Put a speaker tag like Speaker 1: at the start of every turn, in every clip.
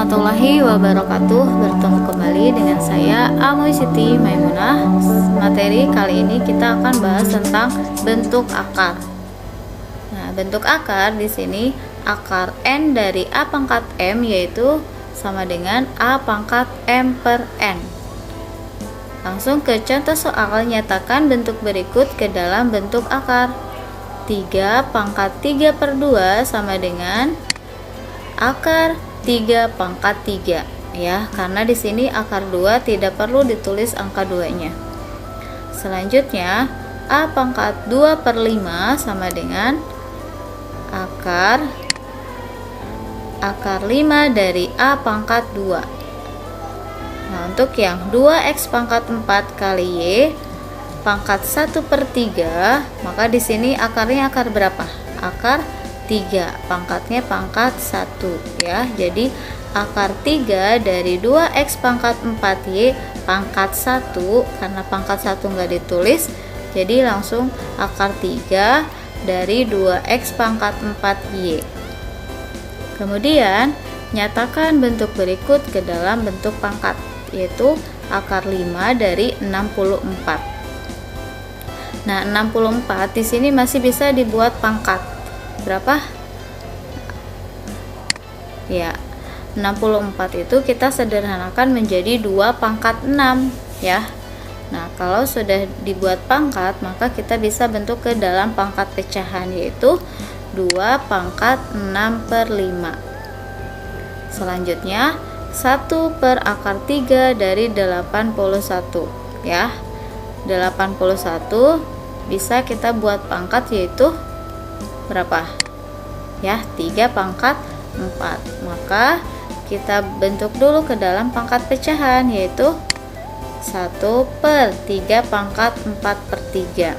Speaker 1: warahmatullahi wabarakatuh. Bertemu kembali dengan saya Amoy Siti Maimunah. Materi kali ini kita akan bahas tentang bentuk akar. Nah, bentuk akar di sini akar N dari A pangkat M yaitu sama dengan A pangkat M per N. Langsung ke contoh soal, nyatakan bentuk berikut ke dalam bentuk akar. 3 pangkat 3 per 2 sama dengan akar 3 pangkat 3 ya, karena di sini akar 2 tidak perlu ditulis angka 2-nya. Selanjutnya A pangkat 2 per 5 sama dengan akar 5 dari A pangkat 2. Nah, untuk yang 2x pangkat 4 kali Y pangkat 1 per 3, maka di sini akarnya akar berapa? Akar 3, pangkatnya pangkat 1 ya. Jadi akar 3 dari 2x pangkat 4y pangkat 1, karena pangkat 1 nggak ditulis, jadi langsung akar 3 dari 2x pangkat 4y. Kemudian nyatakan bentuk berikut ke dalam bentuk pangkat, yaitu akar 5 dari 64. Nah, 64 di sini masih bisa dibuat pangkat berapa? Ya, 64 itu kita sederhanakan menjadi 2 pangkat 6 ya. Nah, kalau sudah dibuat pangkat, maka kita bisa bentuk ke dalam pangkat pecahan, yaitu 2 pangkat 6 per 5. Selanjutnya 1 per akar 3 dari 81 ya. 81 bisa kita buat pangkat, yaitu berapa? Ya, 3 pangkat 4. Maka kita bentuk dulu ke dalam pangkat pecahan, yaitu 1 per 3 pangkat 4 per 3.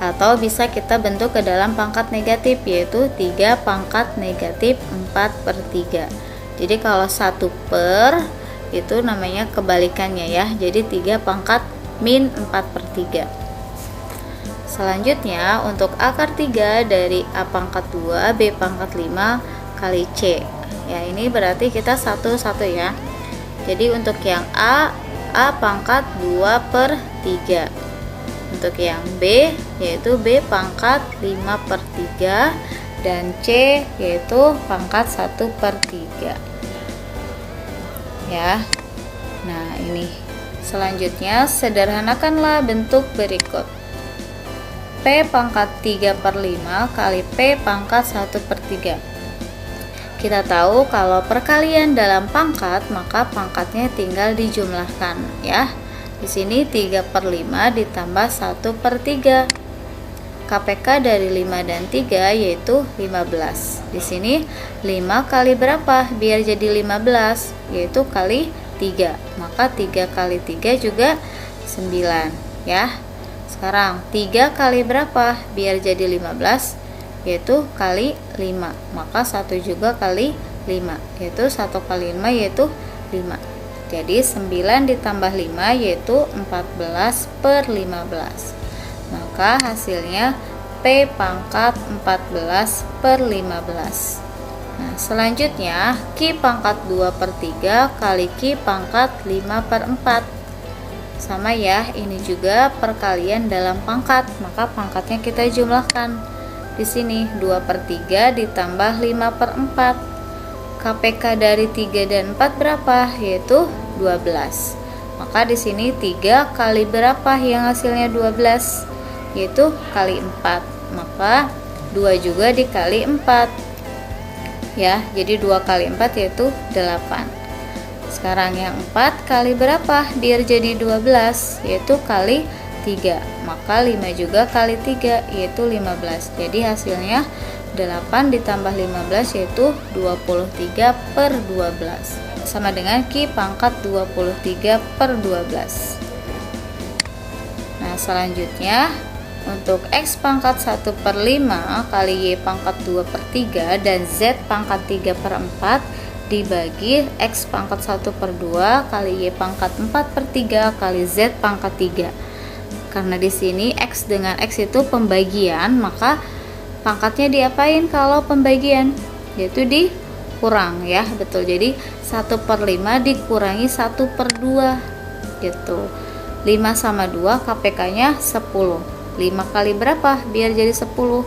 Speaker 1: Atau bisa kita bentuk ke dalam pangkat negatif, yaitu 3 pangkat negatif 4 per 3. Jadi kalau 1 per itu namanya kebalikannya ya, jadi 3 pangkat min 4 per 3. Selanjutnya untuk akar 3 dari A pangkat 2 B pangkat 5 kali C ya, ini berarti kita satu-satu ya. Jadi untuk yang A pangkat 2 per 3, untuk yang B yaitu B pangkat 5 per 3, dan C yaitu pangkat 1 per 3 ya. Nah, ini selanjutnya sederhanakanlah bentuk berikut. P pangkat 3 per 5 kali P pangkat 1 per 3. Kita tahu kalau perkalian dalam pangkat, maka pangkatnya tinggal dijumlahkan ya. Di sini 3 per 5 ditambah 1 per 3. KPK dari 5 dan 3 yaitu 15. Di sini 5 kali berapa biar jadi 15? Yaitu kali 3. Maka 3 kali 3 juga 9 ya. Sekarang 3 kali berapa biar jadi 15? Yaitu kali 5. Maka 1 juga kali 5, yaitu 1 kali 5 yaitu 5. Jadi 9 ditambah 5 yaitu 14 per 15. Maka hasilnya P pangkat 14 per 15. Nah, selanjutnya Q pangkat 2 per 3 kali Q pangkat 5 per 4. Sama ya, ini juga perkalian dalam pangkat, maka pangkatnya kita jumlahkan. Di sini 2 per 3 ditambah 5 per 4. KPK dari 3 dan 4 berapa? Yaitu 12. Maka di sini 3 kali berapa yang hasilnya 12? Yaitu kali 4. Maka 2 juga dikali 4 ya, jadi 2 kali 4 yaitu 8. Sekarang yang 4 kali berapa biar jadi 12? Yaitu kali 3. Maka 5 juga kali 3 yaitu 15. Jadi hasilnya 8 ditambah 15 yaitu 23 per 12, sama dengan Q pangkat 23 per 12. Nah, selanjutnya untuk X pangkat 1 per 5 kali Y pangkat 2 per 3 dan Z pangkat 3 per 4 dibagi X pangkat 1 per 2 kali Y pangkat 4 per 3 kali Z pangkat 3. Karena di sini X dengan X itu pembagian, maka pangkatnya diapain kalau pembagian? Yaitu kurang ya, betul. Jadi 1/5 dikurangi 1/2 gitu. 5 sama 2 KPK nya 10. 5 kali berapa biar jadi 10?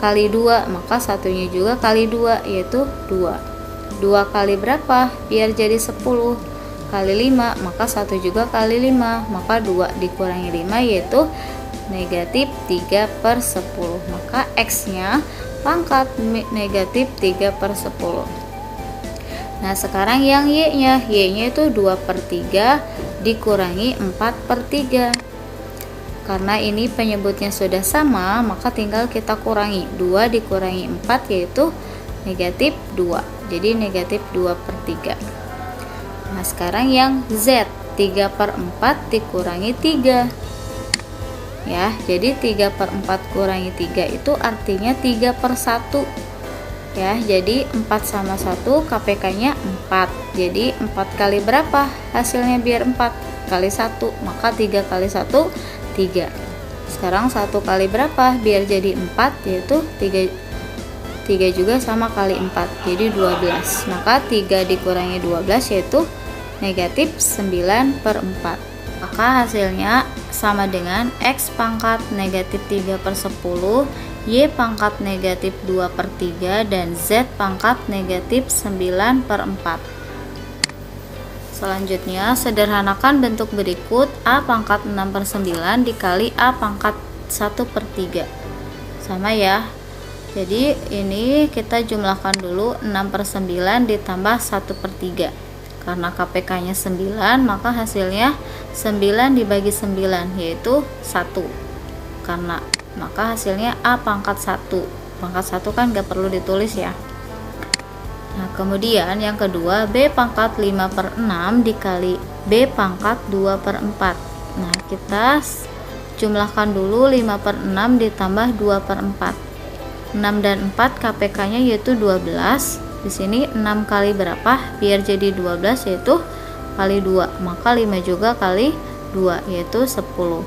Speaker 1: Kali 2, maka satunya juga kali 2 yaitu 2. 2 kali berapa biar jadi 10? Kali 5, maka 1 juga kali 5, maka 2 dikurangi 5 yaitu negatif 3/10. Maka X nya pangkat negatif 3/10. Nah sekarang yang Y nya itu 2/3 dikurangi 4/3. Karena ini penyebutnya sudah sama, maka tinggal kita kurangi. 2 dikurangi 4 yaitu negatif 2. Jadi negatif 2/3. Nah sekarang yang Z, 3/4 dikurangi 3. Ya, jadi 3/4 kurangi 3 itu artinya 3/1. Ya, jadi 4 sama 1 KPK nya 4. Jadi 4 kali berapa hasilnya biar 4? Kali 1, maka 3 kali 1 3. Sekarang 1 kali berapa biar jadi 4? Yaitu 3 juga sama kali 4, jadi 12. Maka 3 dikurangi 12 yaitu negatif 9/4. Maka hasilnya sama dengan X pangkat negatif 3/10, Y pangkat negatif 2/3, dan Z pangkat negatif 9/4. Selanjutnya, sederhanakan bentuk berikut. A pangkat 6/9 dikali A pangkat 1/3. Sama ya. Jadi ini kita jumlahkan dulu 6/9 ditambah 1/3. Karena KPK nya 9, maka hasilnya 9 dibagi 9 yaitu 1. Karena maka hasilnya A pangkat 1. Pangkat 1 kan gak perlu ditulis ya. Nah kemudian yang kedua, B pangkat 5/6 dikali B pangkat 2/4. Nah kita jumlahkan dulu 5/6 ditambah 2/4. 6 dan 4 KPK nya yaitu 12. Di sini 6 kali berapa biar jadi 12 yaitu kali 2, maka 5 juga kali 2 yaitu 10.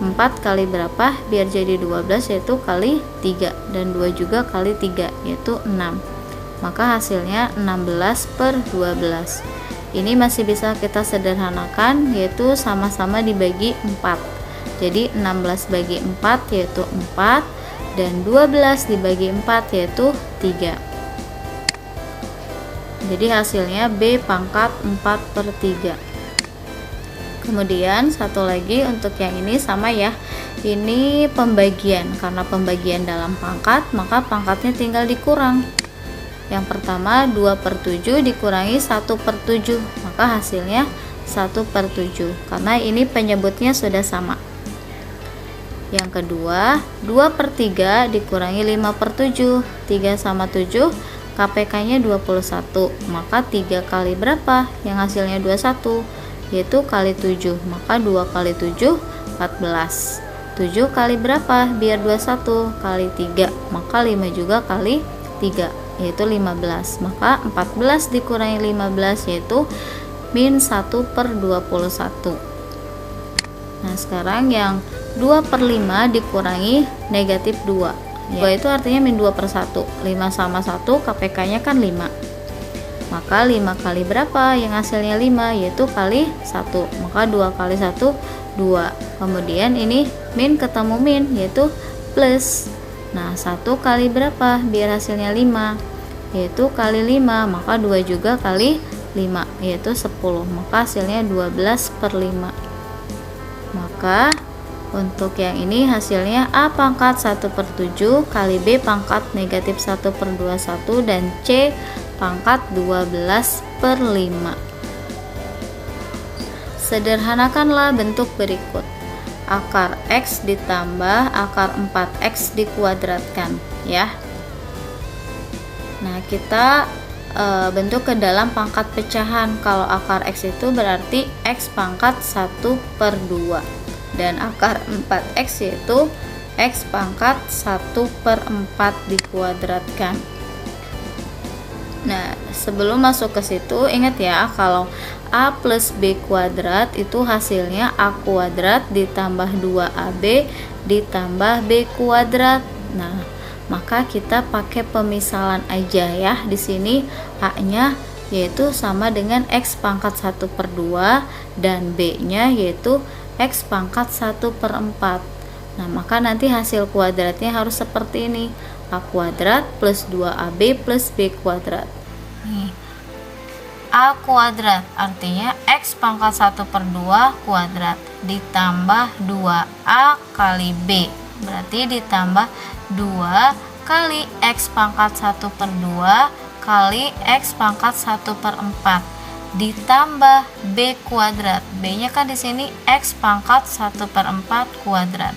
Speaker 1: 4 kali berapa biar jadi 12 yaitu kali 3, dan 2 juga kali 3 yaitu 6. Maka hasilnya 16/12. Ini masih bisa kita sederhanakan, yaitu sama-sama dibagi 4. Jadi 16 bagi 4 yaitu 4, dan 12 dibagi 4 yaitu 3. Jadi hasilnya B pangkat 4/3. Kemudian satu lagi untuk yang ini sama ya. Ini pembagian, karena pembagian dalam pangkat maka pangkatnya tinggal dikurang. Yang pertama 2/7 dikurangi 1/7, maka hasilnya 1/7 karena ini penyebutnya sudah sama. Yang kedua 2/3 dikurangi 5/7, 3 sama 7 KPK nya 21, maka 3 kali berapa yang hasilnya 21 yaitu kali 7, maka 2 kali 7 14. 7 kali berapa biar 21? Kali 3, maka 5 juga kali 3 yaitu 15. Maka 14 dikurangi 15 yaitu min 1/21. Nah sekarang yang 2/5 dikurangi negatif 2 ya, itu artinya min 2/1. 5 sama 1 KPK nya kan 5, maka 5 kali berapa yang hasilnya 5 yaitu kali 1, maka 2 kali 1 2. Kemudian ini min ketemu min yaitu plus. Nah 1 kali berapa biar hasilnya 5 yaitu kali 5, maka 2 juga kali 5 yaitu 10, maka hasilnya 12/5. Maka untuk yang ini hasilnya A pangkat 1/7 kali B pangkat negatif 1/21 dan C pangkat 12/5. Sederhanakanlah bentuk berikut. Akar X ditambah akar 4X dikuadratkan ya. Nah kita bentuk ke dalam pangkat pecahan. Kalau akar X itu berarti X pangkat 1/2, dan akar 4X yaitu X pangkat 1/4 dikuadratkan. Nah sebelum masuk ke situ ingat ya, kalau A plus B kuadrat itu hasilnya A kuadrat ditambah 2AB ditambah B kuadrat. Nah maka kita pakai pemisalan aja ya. Di sini A-nya yaitu sama dengan X pangkat 1/2 dan B-nya yaitu X pangkat 1/4. Nah, maka nanti hasil kuadratnya harus seperti ini. A kuadrat plus 2AB plus B kuadrat. Nih, A kuadrat artinya X pangkat 1/2 kuadrat ditambah 2A kali B. Berarti ditambah 2 kali X pangkat 1/2 kali X pangkat 1/4 ditambah B kuadrat. B nya kan di sini X pangkat 1/4 kuadrat.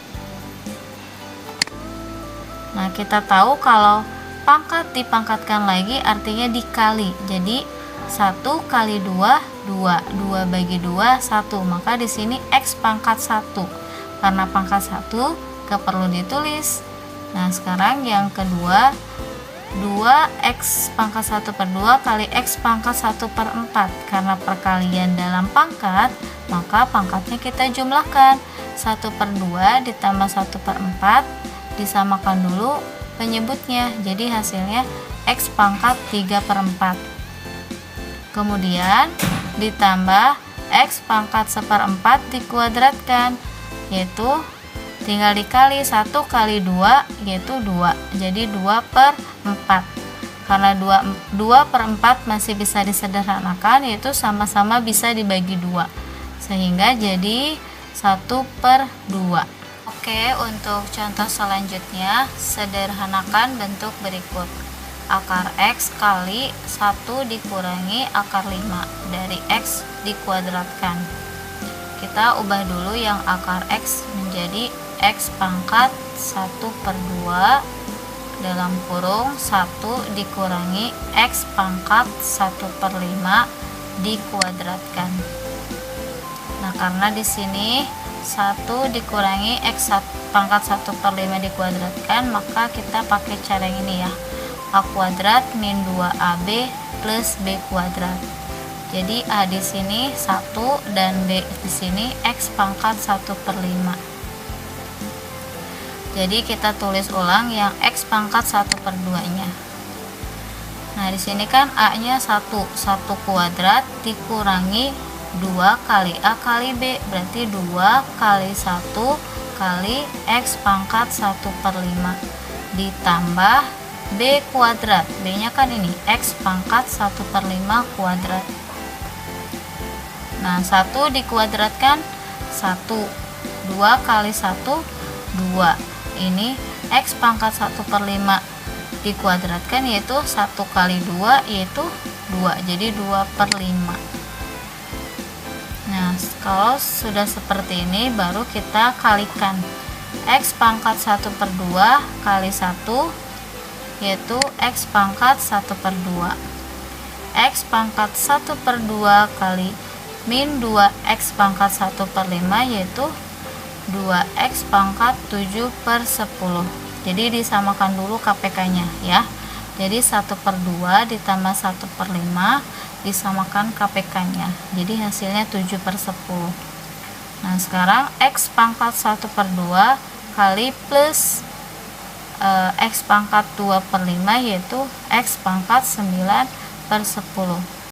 Speaker 1: Nah, kita tahu kalau pangkat dipangkatkan lagi artinya dikali. Jadi 1 kali 2 2, 2 bagi 2 1. Maka di sini X pangkat 1. Karena pangkat 1 gak perlu ditulis. Nah, sekarang yang kedua, 2x pangkat 1/2 kali x pangkat 1/4. Karena perkalian dalam pangkat, maka pangkatnya kita jumlahkan. 1/2 ditambah 1/4, disamakan dulu penyebutnya. Jadi hasilnya x pangkat 3/4. Kemudian ditambah x pangkat 1/4 dikuadratkan, yaitu tinggal dikali 1 kali 2 yaitu 2, jadi 2/4. Karena 2/4 masih bisa disederhanakan, yaitu sama-sama bisa dibagi 2, sehingga jadi 1/2. Oke, untuk contoh selanjutnya, sederhanakan bentuk berikut. Akar X kali 1 dikurangi akar 5 dari X dikuadratkan. Kita ubah dulu yang akar X menjadi X pangkat 1/2 dalam kurung 1 dikurangi X pangkat 1/5 dikuadratkan. Nah, karena di sini 1 dikurangi X pangkat 1/5 dikuadratkan, maka kita pakai cara ini ya. A kuadrat min 2AB plus B kuadrat. Jadi A di sini 1 dan B di sini X pangkat 1/5. Jadi kita tulis ulang yang X pangkat 1/2-nya. Nah, di sini kan A-nya 1 kuadrat dikurangi 2 kali A kali B, berarti 2 kali 1 kali X pangkat 1/5 ditambah B kuadrat. B-nya kan ini X pangkat 1/5 kuadrat. Nah, 1 dikuadratkan 1, 2 kali 1 2. Ini X pangkat 1/5 dikuadratkan yaitu 1 kali 2 yaitu 2, jadi 2/5. Nah, kalau sudah seperti ini baru kita kalikan. X pangkat 1/2 kali 1 yaitu X pangkat 1/2. X pangkat 1/2 kali min 2X pangkat 1/5 yaitu 2X pangkat 7/10. Jadi disamakan dulu KPK-nya ya. Jadi 1/2 ditambah 1/5 disamakan KPK-nya. Jadi hasilnya 7/10. Nah, sekarang X pangkat 1/2 kali plus X pangkat 2/5 yaitu X pangkat 9/10.